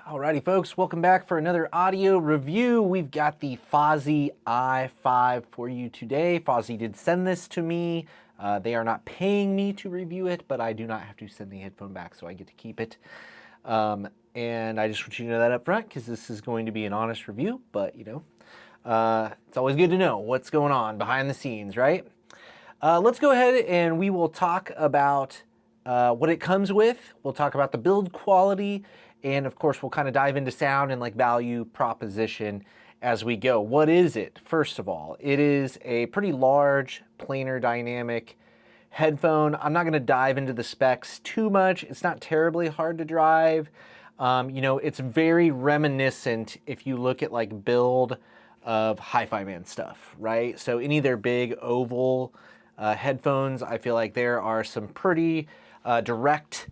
Alrighty folks, welcome back for another audio review. We've got the Fosi i5 for you today. Fosi did send this to me. They are not paying me to review it, but I do not have to send the headphone back, so I get to keep it. And I just want you to know that up front, because this is going to be an honest review, but you know, it's always good to know what's going on behind the scenes, right? Let's go ahead and we will talk about what it comes with. We'll talk about the build quality, and of course we'll kind of dive into sound and like value proposition as we go. What is it? First of all, it is a pretty large planar dynamic headphone. I'm not going to dive into the specs too much. It's not terribly hard to drive. You know, it's very reminiscent if you look at like build of Hi-Fi Man stuff, right? So any of their big oval headphones, I feel like there are some pretty direct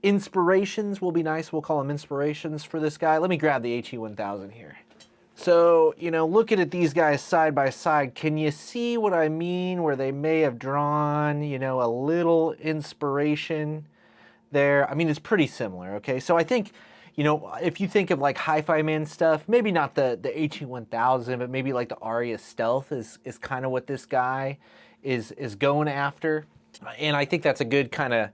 inspirations will be nice. We'll call them inspirations for this guy. Let me grab the HE1000 here. So, you know, looking at these guys side by side, can you see what I mean where they may have drawn, you know, a little inspiration there? I mean, it's pretty similar, okay? So I think, you know, if you think of like Hi-Fi Man stuff, maybe not the HE1000, but maybe like the Aria Stealth is kind of what this guy is going after. And I think that's a good kind of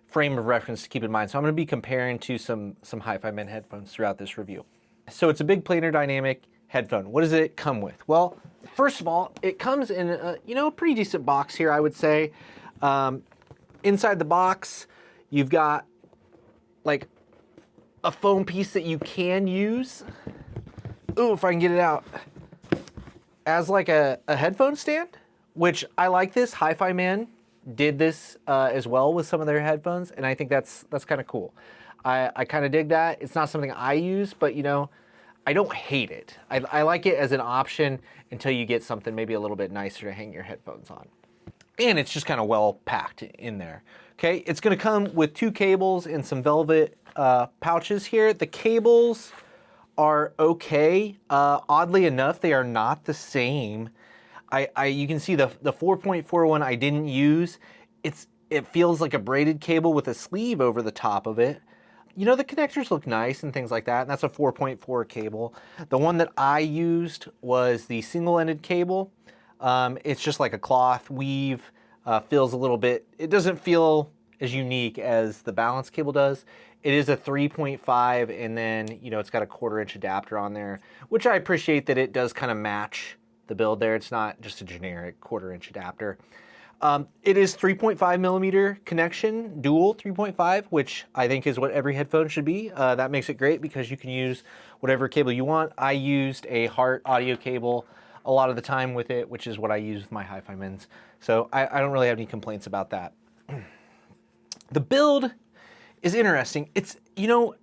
frame of reference to keep in mind. So I'm going to be comparing to some Hi-Fi Man headphones throughout this review. So it's a big planar dynamic headphone. What does it come with? Well, first of all, it comes in a, you know, a pretty decent box here, I would say. Inside the box, you've got like a foam piece that you can use. Ooh, if I can get it out. As like a headphone stand, which I like this. Hi-Fi Man did this as well with some of their headphones, and I think that's kind of cool. I kind of dig that. It's not something I use, but you know, I don't hate it. I like it as an option until you get something maybe a little bit nicer to hang your headphones on. And it's just kind of well packed in there. Okay, it's gonna come with 2 cables and some velvet pouches here. The cables are okay. Oddly enough, they are not the same. You can see the 4.4 one I didn't use. It feels like a braided cable with a sleeve over the top of it. You know, the connectors look nice and things like that, and that's a 4.4 cable. The one that I used was the single-ended cable. It's just like a cloth weave, feels a little bit, it doesn't feel as unique as the balance cable does. It is a 3.5, and then, you know, it's got a 1/4-inch adapter on there, which I appreciate that it does kind of match the build there. It's not just a generic 1/4-inch adapter. It is 3.5 millimeter connection, dual 3.5, which I think is what every headphone should be. That makes it great because you can use whatever cable you want. I used a Heart audio cable a lot of the time with it, which is what I use with my Hi-Fi Mans. So I don't really have any complaints about that. The build is interesting. It's, you know,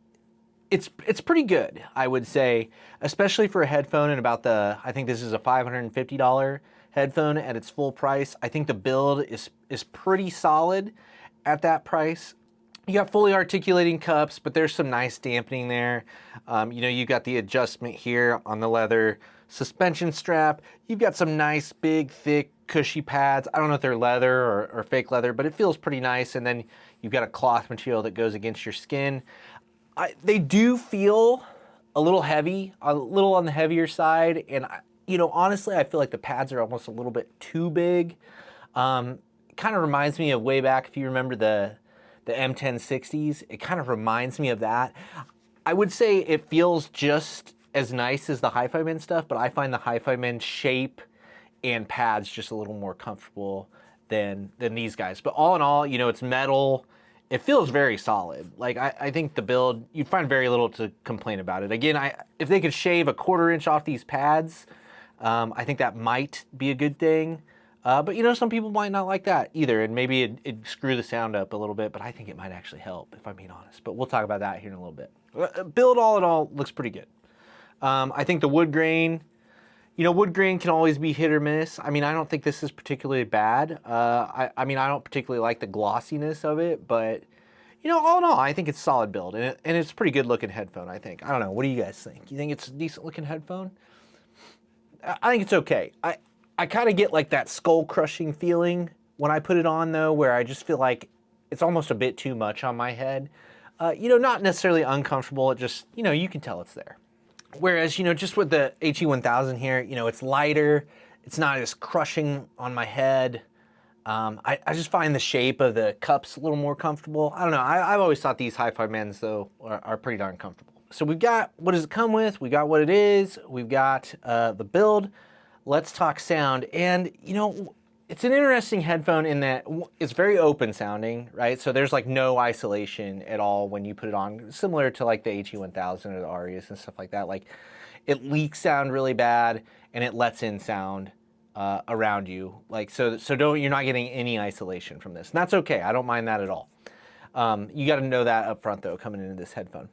it's pretty good, I would say, especially for a headphone and about the, I think this is a $550 headphone at its full price. I think the build is pretty solid at that price. You got fully articulating cups, but there's some nice dampening there. You know, you got the adjustment here on the leather suspension strap. You've got some nice, big, thick, cushy pads. I don't know if they're leather or fake leather, but it feels pretty nice. And then you've got a cloth material that goes against your skin. They do feel a little heavy, a little on the heavier side. And, you know, honestly, I feel like the pads are almost a little bit too big. Kind of reminds me of way back, if you remember the M1060s, it kind of reminds me of that. I would say it feels just as nice as the Hi-Fi Man stuff, but I find the Hi-Fi Man shape and pads just a little more comfortable than these guys. But all in all, you know, it's metal. It feels very solid. Like, I think the build, you'd find very little to complain about it. Again, if they could shave a 1/4-inch off these pads, I think that might be a good thing. But, you know, some people might not like that either, and maybe it'd screw the sound up a little bit, but I think it might actually help, if I'm being honest. But we'll talk about that here in a little bit. Build all in all looks pretty good. I think the wood grain, you know, wood grain can always be hit or miss. I mean, I don't think this is particularly bad. I mean, I don't particularly like the glossiness of it, but, you know, all in all, I think it's a solid build, and it's a pretty good looking headphone, I think. I don't know, what do you guys think? You think it's a decent looking headphone? I think it's okay. I kind of get like that skull crushing feeling when I put it on though, where I just feel like it's almost a bit too much on my head. you know, not necessarily uncomfortable, it just, you know, you can tell it's there. Whereas, you know, just with the HE1000 here, you know, it's lighter, it's not as crushing on my head. I just find the shape of the cups a little more comfortable. I don't know, I've always thought these Hi-Fi Mens, though, are pretty darn comfortable. So we've got what does it come with, we got what it is, we've got the build. Let's talk sound. And, you know, it's an interesting headphone in that it's very open sounding, right? So there's like no isolation at all when you put it on, similar to like the HE1000 or the Arias and stuff like that. Like it leaks sound really bad and it lets in sound around you. Like, so you're not getting any isolation from this. And that's okay, I don't mind that at all. You gotta know that up front though, coming into this headphone.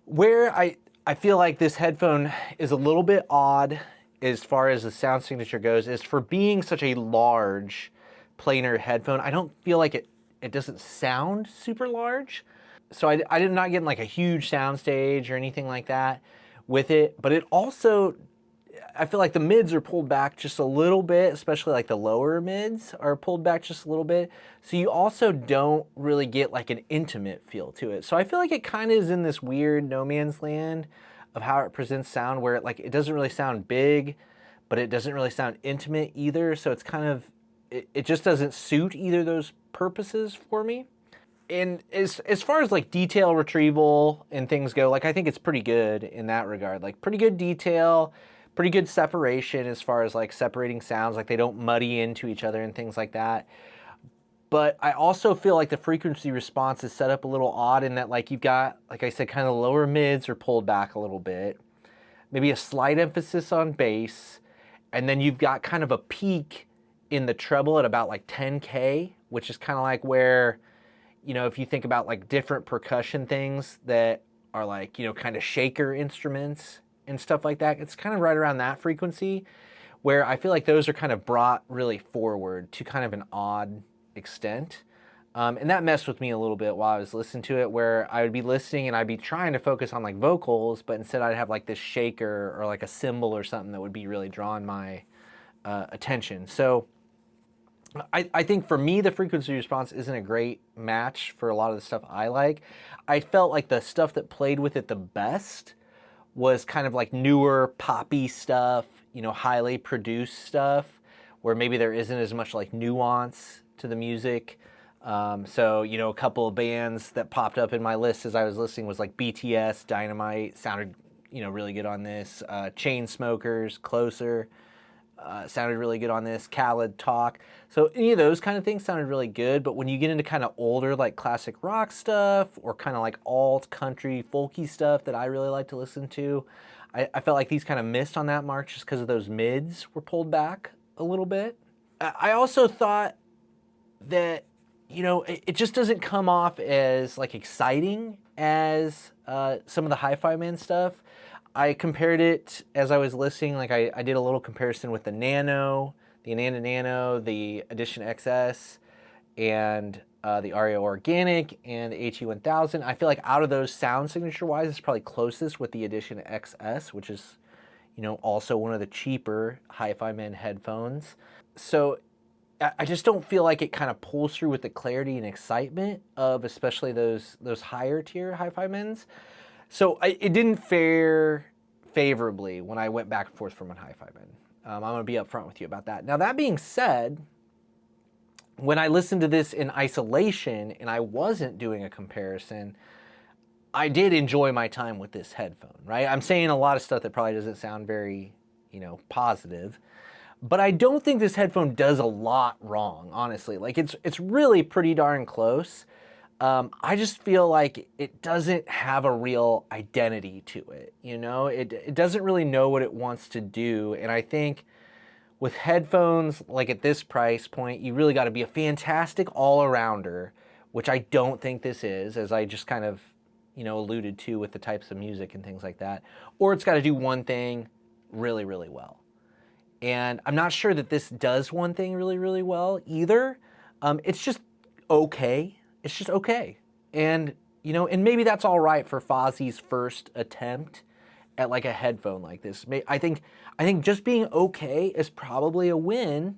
Where I feel like this headphone is a little bit odd as far as the sound signature goes is for being such a large planar headphone, I don't feel like it doesn't sound super large. So I did not get like a huge sound stage or anything like that with it, but it also, I feel like the mids are pulled back just a little bit, especially like the lower mids are pulled back just a little bit. So you also don't really get like an intimate feel to it. So I feel like it kind of is in this weird no man's land of how it presents sound, where it doesn't really sound big, but it doesn't really sound intimate either. So it's kind of, it just doesn't suit either of those purposes for me. And as far as like detail retrieval and things go, like I think it's pretty good in that regard. Like pretty good detail, pretty good separation as far as like separating sounds, like they don't muddy into each other and things like that. But I also feel like the frequency response is set up a little odd in that like you've got, like I said, kind of lower mids are pulled back a little bit, maybe a slight emphasis on bass, and then you've got kind of a peak in the treble at about like 10K, which is kind of like where, you know, if you think about like different percussion things that are like, you know, kind of shaker instruments and stuff like that, it's kind of right around that frequency where I feel like those are kind of brought really forward to kind of an odd extent. And that messed with me a little bit while I was listening to it, where I would be listening and I'd be trying to focus on like vocals, but instead I'd have like this shaker or like a cymbal or something that would be really drawing my attention. So I think for me, the frequency response isn't a great match for a lot of the stuff I like. I felt like the stuff that played with it the best was kind of like newer poppy stuff, you know, highly produced stuff, where maybe there isn't as much like nuance to the music. So, you know, a couple of bands that popped up in my list as I was listening was like BTS, Dynamite, sounded, you know, really good on this. Chainsmokers, Closer, sounded really good on this. Khaled, Talk. So any of those kind of things sounded really good, but when you get into kind of older like classic rock stuff or kind of like alt, country, folky stuff that I really like to listen to, I felt like these kind of missed on that mark just because of those mids were pulled back a little bit. I also thought that, you know, it just doesn't come off as like exciting as some of the Hi-Fi Man stuff. I compared it as I was listening, like I did a little comparison with the Nano, the Ananda Nano, the Edition XS, and the Aria Organic and the HE1000. I feel like out of those sound signature wise, it's probably closest with the Edition XS, which is, you know, also one of the cheaper Hi-Fi Man headphones. So I just don't feel like it kind of pulls through with the clarity and excitement of especially those higher tier Hi-Fi Mens. So it didn't fare favorably when I went back and forth from a Hi-Fi Men. I'm going to be upfront with you about that. Now that being said, when I listened to this in isolation and I wasn't doing a comparison, I did enjoy my time with this headphone, right? I'm saying a lot of stuff that probably doesn't sound very, you know, positive. But I don't think this headphone does a lot wrong, honestly. Like it's really pretty darn close. I just feel like it doesn't have a real identity to it, you know? It doesn't really know what it wants to do, and I think with headphones, like at this price point, you really gotta be a fantastic all-arounder, which I don't think this is, as I just kind of, you know, alluded to with the types of music and things like that, or it's gotta do one thing really, really well. And I'm not sure that this does one thing really, really well either. It's just okay. It's just okay. And, you know, and maybe that's all right for Fosi's first attempt at like a headphone like this. I think just being okay is probably a win.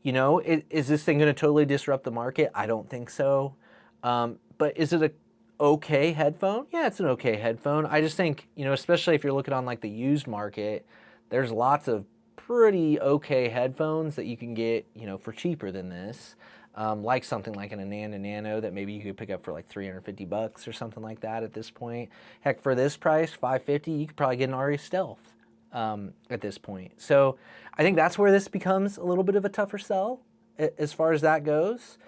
You know, is this thing going to totally disrupt the market? I don't think so. But is it okay headphone. Yeah, it's an okay headphone. I just think, you know, especially if you're looking on like the used market, there's lots of pretty okay headphones that you can get, you know, for cheaper than this. Like something like an Ananda Nano that maybe you could pick up for like $350 or something like that at this point. Heck, for this price, $550, you could probably get an Ari Stealth at this point. So I think that's where this becomes a little bit of a tougher sell as far as that goes.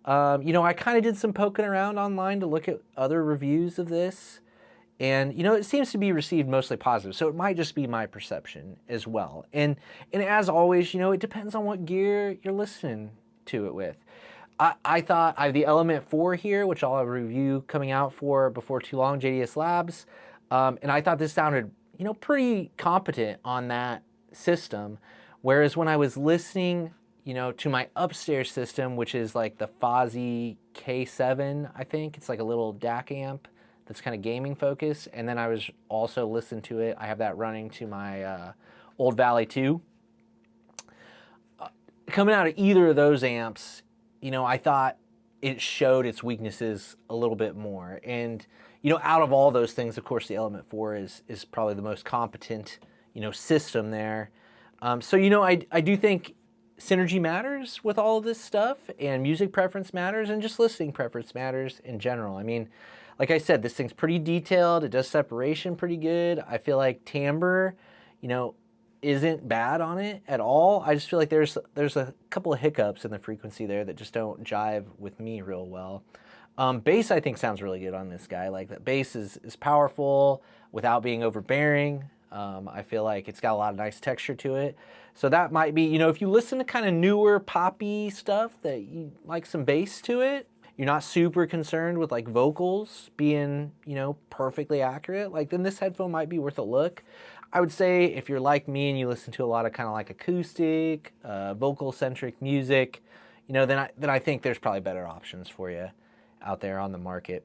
You know, I kind of did some poking around online to look at other reviews of this. And, you know, it seems to be received mostly positive. So it might just be my perception as well. And as always, you know, it depends on what gear you're listening to it with. I thought I have the Element 4 here, which I'll have a review coming out for before too long, JDS Labs. And I thought this sounded, you know, pretty competent on that system. Whereas when I was listening, you know, to my upstairs system, which is like the Fosi K7, I think. It's like a little DAC amp that's kind of gaming focused. And then I was also listening to it. I have that running to my Old Valley 2. Coming out of either of those amps, you know, I thought it showed its weaknesses a little bit more. And, you know, out of all those things, of course, the Element 4 is probably the most competent, you know, system there. So, you know, I do think synergy matters with all of this stuff, and music preference matters, and just listening preference matters in general. I mean, like I said, this thing's pretty detailed. It does separation pretty good. I feel like timbre, you know, isn't bad on it at all. I just feel like there's a couple of hiccups in the frequency there that just don't jive with me real well. Bass, I think, sounds really good on this guy. Like, the bass is powerful without being overbearing. I feel like it's got a lot of nice texture to it. So that might be, you know, if you listen to kind of newer poppy stuff that you like some bass to it, you're not super concerned with like vocals being, you know, perfectly accurate, like then this headphone might be worth a look. I would say if you're like me and you listen to a lot of kind of like acoustic, vocal-centric music, you know, then I think there's probably better options for you out there on the market.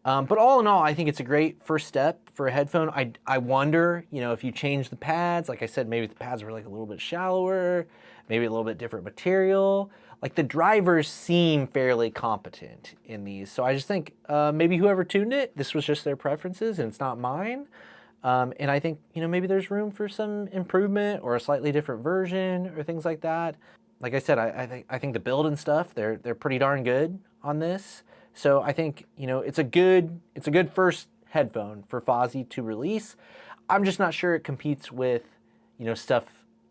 But all in all, I think it's a great first step for a headphone. I wonder, you know, if you change the pads, like I said, maybe the pads were like a little bit shallower, maybe a little bit different material. Like the drivers seem fairly competent in these. So I just think maybe whoever tuned it, this was just their preferences and it's not mine. And I think, you know, maybe there's room for some improvement or a slightly different version or things like that. Like I said, I think the build and stuff, they're pretty darn good on this. So I think, you know, it's a good first headphone for Fosi to release. I'm just not sure it competes with, you know, stuff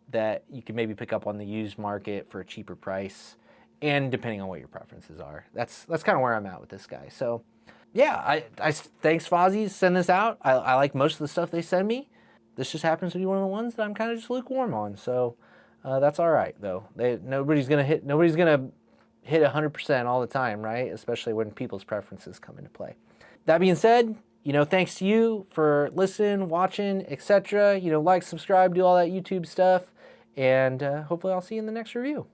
that you can maybe pick up on the used market for a cheaper price, and depending on what your preferences are. That's kind of where I'm at with this guy. So yeah, I thanks Fosi, send this out. I like most of the stuff they send me. This just happens to be one of the ones that I'm kind of just lukewarm on. So that's all right though. Nobody's gonna hit 100% all the time, right? Especially when people's preferences come into play. That being said, you know, thanks to you for listening, watching, etc. You know, like, subscribe, do all that YouTube stuff, and hopefully I'll see you in the next review.